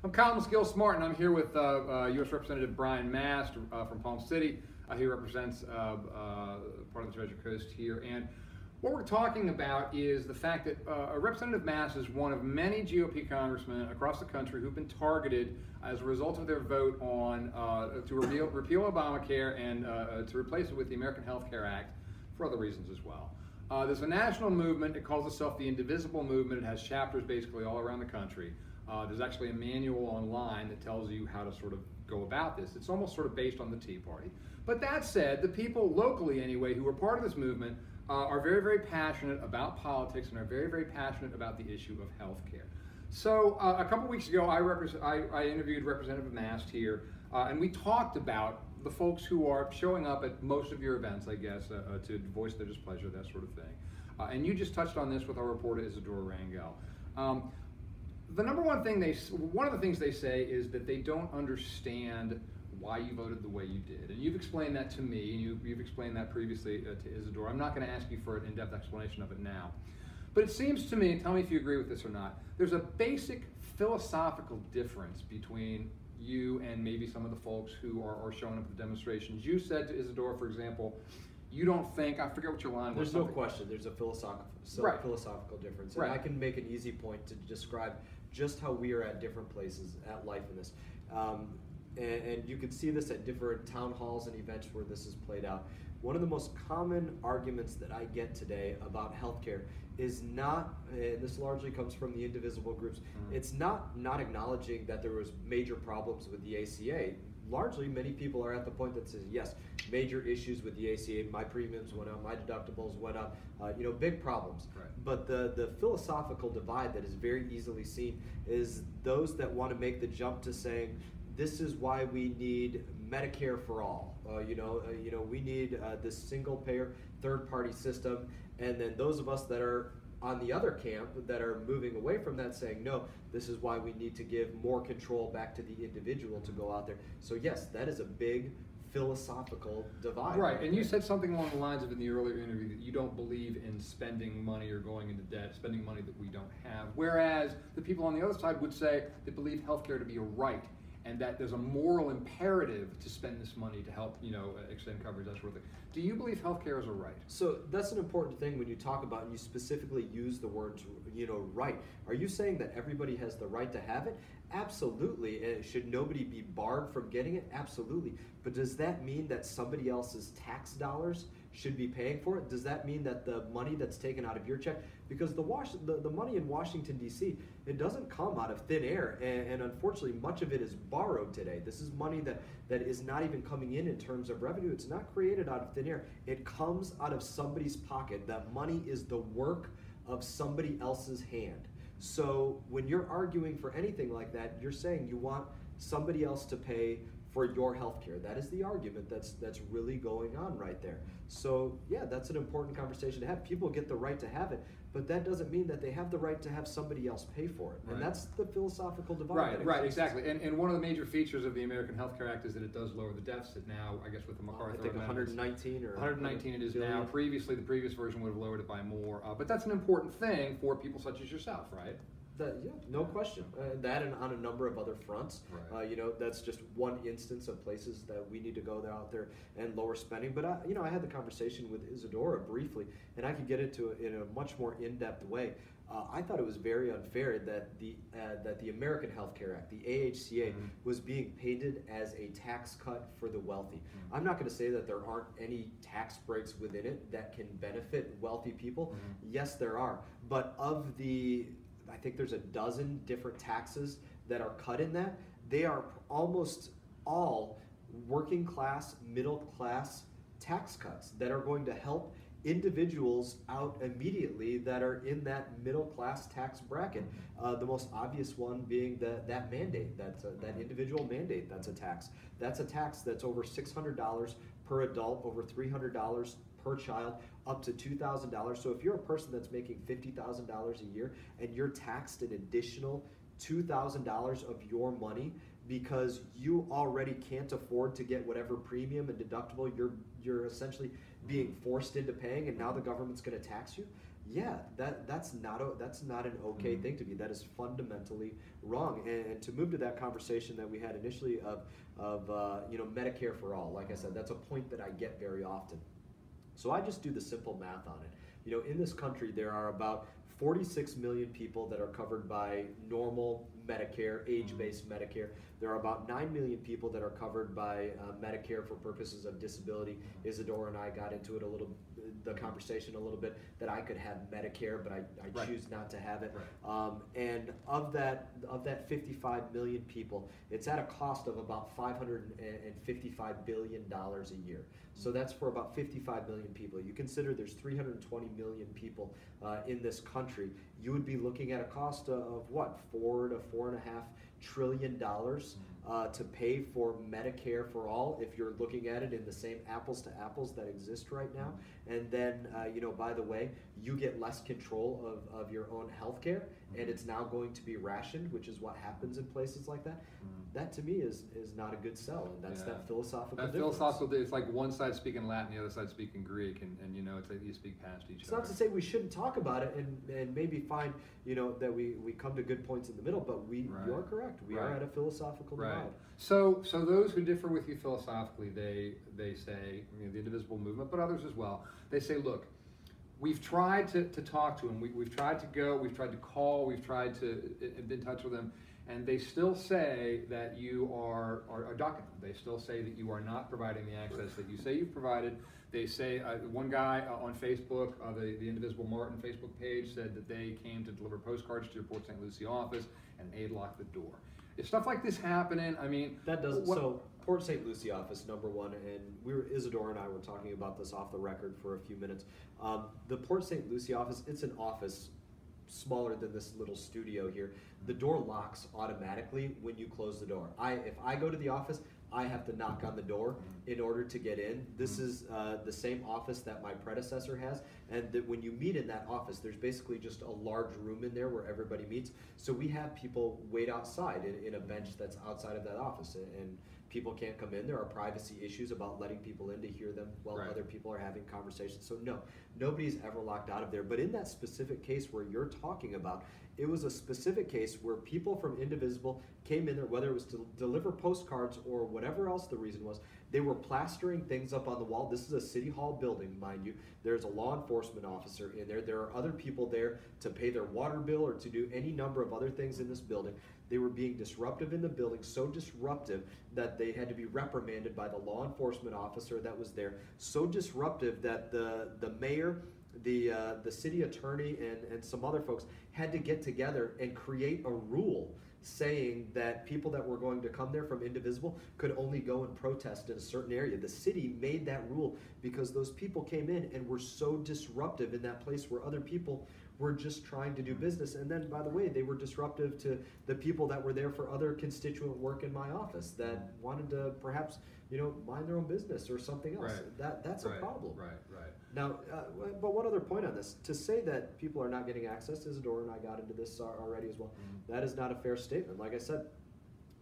I'm columnist Gil Smart, and I'm here with U.S. Representative Brian Mast from Palm City. He represents part of the Treasure Coast here. And what we're talking about is the fact that Representative Mast is one of many GOP congressmen across the country who've been targeted as a result of their vote on to repeal Obamacare and to replace it with the American Health Care Act for other reasons as well. There's a national movement. It calls itself the Indivisible movement. It has chapters basically all around the country. There's actually a manual online that tells you how to sort of go about this. It's almost sort of based on the Tea Party. But that said, the people locally anyway who are part of this movement are very, very passionate about politics and are very, very passionate about the issue of health care. So a couple weeks ago, I interviewed Representative Mast here, and we talked about the folks who are showing up at most of your events, I guess, to voice their displeasure, that sort of thing. And you just touched on this with our reporter, Isadora Rangel. The number one thing one of the things they say is that they don't understand why you voted the way you did. And you've explained that to me, and you've explained that previously to Isadora. I'm not going to ask you for an in-depth explanation of it now. But it seems to me, tell me if you agree with this or not, there's a basic philosophical difference between you and maybe some of the folks who are showing up at the demonstrations. You said to Isadora, for example, you don't think, I forget what your line was. There's no question, there's a philosophical difference. And I can make an easy point to describe just how we are at different places at life in this. And you can see this at different town halls and events where this is played out. One of the most common arguments that I get today about healthcare is not, and this largely comes from the Indivisible groups, it's not acknowledging that there was major problems with the ACA. Largely, many people are at the point that says, yes, major issues with the ACA, my premiums went up, my deductibles went up, big problems. Right. But the philosophical divide that is very easily seen is those that want to make the jump to saying, this is why we need Medicare for all. We need this single-payer, third-party system, and then those of us that are on the other camp that are moving away from that saying, no, this is why we need to give more control back to the individual to go out there. So yes, that is a big philosophical divide. Right, and you said something along the lines of in the earlier interview that you don't believe in spending money or going into debt, spending money that we don't have. Whereas the people on the other side would say they believe healthcare to be a right, and that there's a moral imperative to spend this money to help, extend coverage, that sort of thing. Do you believe healthcare is a right? So that's an important thing when you talk about, and you specifically use the words, right. Are you saying that everybody has the right to have it? Absolutely. And should nobody be barred from getting it? Absolutely. But does that mean that somebody else's tax dollars should be paying for it? Does that mean that the money that's taken out of your check, because the money in Washington, D.C., it doesn't come out of thin air, and unfortunately much of it is borrowed today. This is money that is not even coming in terms of revenue. It's not created out of thin air. It comes out of somebody's pocket. That money is the work of somebody else's hand. So when you're arguing for anything like that, you're saying you want somebody else to pay for your health care. That is the argument that's really going on right there. So yeah, that's an important conversation to have. People get the right to have it, but that doesn't mean that they have the right to have somebody else pay for it. Right. And that's the philosophical divide. Right, exactly. And one of the major features of the American Health Care Act is that it does lower the deficit now, I guess with the MacArthur I think 119 or 119 it is billion. now. Previously, the previous version would have lowered it by more. But that's an important thing for people such as yourself, right? Yeah, no question. That and on a number of other fronts. Right. That's just one instance of places that we need to go out there and lower spending. But I had the conversation with Isadora briefly, and I could get into it in a much more in-depth way. I thought it was very unfair that the American Health Care Act, the AHCA, was being painted as a tax cut for the wealthy. I'm not going to say that there aren't any tax breaks within it that can benefit wealthy people. Yes, there are. But I think there's a dozen different taxes that are cut in that. They are almost all working class, middle class tax cuts that are going to help individuals out immediately that are in that middle class tax bracket. The most obvious one being that mandate, that individual mandate. That's a tax. That's a tax that's over $600 per adult, over $300 per child, up to $2,000. So if you're a person that's making $50,000 a year and you're taxed an additional $2,000 of your money because you already can't afford to get whatever premium and deductible you're essentially being forced into paying, and now the government's going to tax you, yeah, that's not an okay thing to be. That is fundamentally wrong. And to move to that conversation that we had initially of Medicare for all, like I said, that's a point that I get very often. So I just do the simple math on it. You know, in this country, there are about 46 million people that are covered by normal Medicare, age-based Medicare. There are about 9 million people that are covered by Medicare for purposes of disability. Isadora and I got into it the conversation a little bit, that I could have Medicare, but I choose not to have it. Right. And of that 55 million people, it's at a cost of about $555 billion a year. So that's for about 55 million people. You consider there's 320 million people in this country. You would be looking at a cost of what, $4 to $4.5 trillion to pay for Medicare for all, if you're looking at it in the same apples to apples that exist right now. And then, by the way, you get less control of your own health care, and it's now going to be rationed, which is what happens in places like that. That to me is not a good sell, and that's that philosophical difference. Philosophical, it's like one side speaking Latin, the other side speaking Greek, and it's like you speak past each other. It's not to say we shouldn't talk about it and maybe find that we come to good points in the middle, but you are correct. We are at a philosophical divide. So those who differ with you philosophically, they say, the Indivisible movement, but others as well, they say, look, we've tried to talk to them, we've tried to go, we've tried to call, we've tried to be in touch with them, and they still say that you are ducking them. They still say that you are not providing the access that you say you've provided. They say, one guy on Facebook, the Indivisible Martin Facebook page, said that they came to deliver postcards to your Port St. Lucie office, and they'd locked the door. Is stuff like this happening? I mean, that doesn't. So Port St. Lucie office, number one, and Isadora and I were talking about this off the record for a few minutes. The Port St. Lucie office, it's an office smaller than this little studio here. The door locks automatically when you close the door. If I go to the office, I have to knock on the door in order to get in. This is the same office that my predecessor has, and that when you meet in that office, there's basically just a large room in there where everybody meets. So we have people wait outside in a bench that's outside of that office, and people can't come in. There are privacy issues about letting people in to hear them while other people are having conversations. So no, nobody's ever locked out of there. But in that specific case where you're talking about, it was a specific case where people from Indivisible came in there, whether it was to deliver postcards or whatever else the reason was. They were plastering things up on the wall. This is a city hall building, mind you. There's a law enforcement officer in there. There are other people there to pay their water bill or to do any number of other things in this building. They were being disruptive in the building, so disruptive that they had to be reprimanded by the law enforcement officer that was there. So disruptive that the mayor, the city attorney, and some other folks had to get together and create a rule saying that people that were going to come there from Indivisible could only go and protest in a certain area. The city made that rule because those people came in and were so disruptive in that place where other people were just trying to do business. And then, by the way, they were disruptive to the people that were there for other constituent work in my office that wanted to perhaps, mind their own business or something else. That's a problem. Right. Now, but one other point on this, to say that people are not getting access, Isadora and I got into this already as well, that is not a fair statement. Like I said,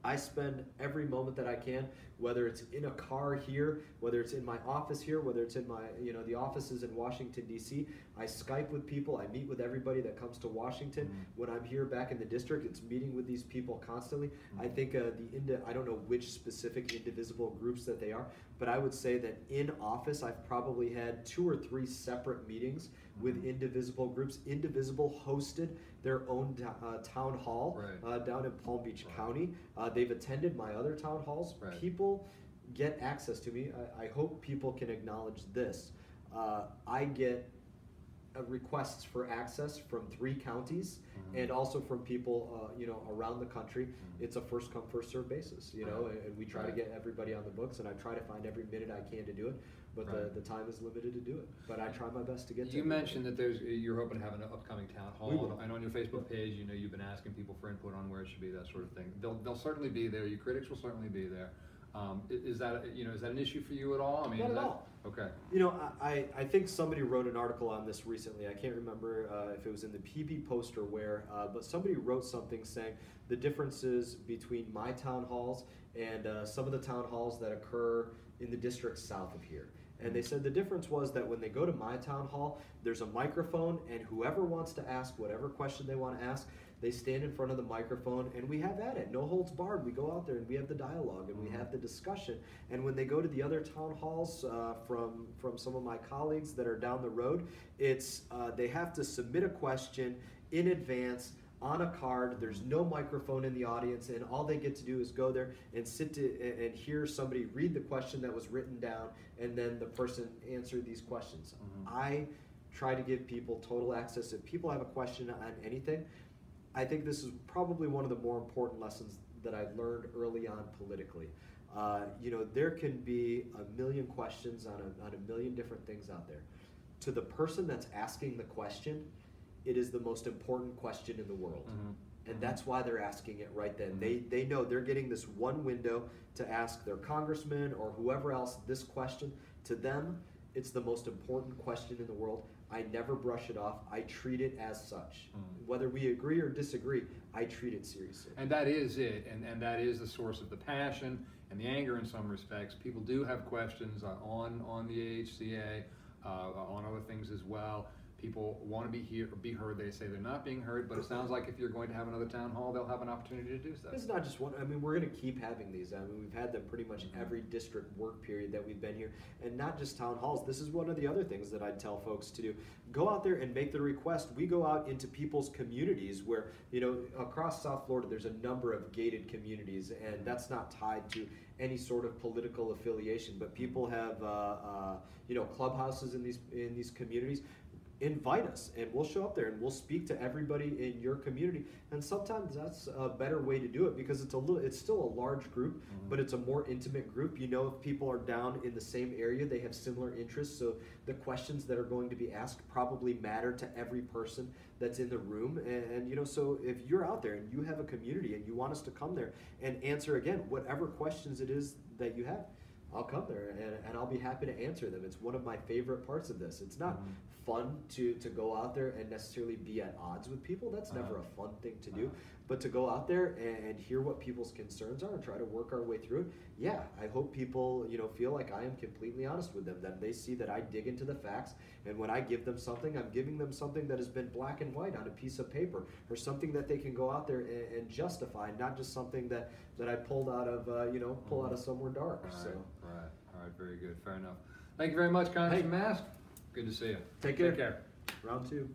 I spend every moment that I can, whether it's in a car here, whether it's in my office here, whether it's in my, the offices in Washington, D.C. I Skype with people. I meet with everybody that comes to Washington. When I'm here back in the district, it's meeting with these people constantly. I think I don't know which specific Indivisible groups that they are, but I would say that in office, I've probably had 2 or 3 separate meetings with Indivisible groups. Indivisible hosted their own town hall down in Palm Beach County. They've attended my other town halls. People get access to me. I hope people can acknowledge this. I get requests for access from 3 counties and also from people around the country. It's a first come first served basis, and we try to get everybody on the books, and I try to find every minute I can to do it. But the time is limited to do it. But I try my best to get to it. You mentioned that you're hoping to have an upcoming town hall. And on your Facebook page, you've been asking people for input on where it should be, that sort of thing. They'll certainly be there. Your critics will certainly be there. Is that an issue for you at all? I mean, not at all. Okay. I think somebody wrote an article on this recently. I can't remember if it was in the PB Post or where, but somebody wrote something saying the differences between my town halls and some of the town halls that occur in the districts south of here. And they said the difference was that when they go to my town hall, there's a microphone, and whoever wants to ask whatever question they want to ask, they stand in front of the microphone and we have at it. No holds barred. We go out there and we have the dialogue and we have the discussion. And when they go to the other town halls from some of my colleagues that are down the road, it's they have to submit a question in advance on a card. There's no microphone in the audience, and all they get to do is go there and and hear somebody read the question that was written down, and then the person answer these questions. I try to give people total access. If people have a question on anything, I think this is probably one of the more important lessons that I learned early on politically. There can be a million questions on a million different things out there. To the person that's asking the question, it is the most important question in the world. And that's why they're asking it right then. They know they're getting this one window to ask their congressman or whoever else this question. To them, it's the most important question in the world. I never brush it off. I treat it as such. Whether we agree or disagree, I treat it seriously. And that is it, and that is the source of the passion and the anger in some respects. People do have questions on the AHCA, on other things as well. People want to be heard. They say they're not being heard, but it sounds like if you're going to have another town hall, they'll have an opportunity to do so. It's not just one. I mean, we're going to keep having these. I mean, we've had them pretty much every district work period that we've been here, and not just town halls. This is one of the other things that I tell folks to do. Go out there and make the request. We go out into people's communities where, across South Florida, there's a number of gated communities, and that's not tied to any sort of political affiliation, but people have, clubhouses in these communities. Invite us and we'll show up there and we'll speak to everybody in your community. And sometimes that's a better way to do it because it's still a large group, but it's a more intimate group. If people are down in the same area, they have similar interests, so the questions that are going to be asked probably matter to every person that's in the room. And so if you're out there and you have a community and you want us to come there and answer again whatever questions it is that you have, I'll come there and I'll be happy to answer them. It's one of my favorite parts of this. It's not fun to go out there and necessarily be at odds with people. That's never a fun thing to do. But to go out there and hear what people's concerns are and try to work our way through it, yeah, I hope people feel like I am completely honest with them, that they see that I dig into the facts, and when I give them something, I'm giving them something that has been black and white on a piece of paper, or something that they can go out there and justify, not just something that I pulled out of pull out of somewhere dark. All right, very good, fair enough. Thank you very much, Congressman Mast. Good to see you. Take care. Take care. Round 2.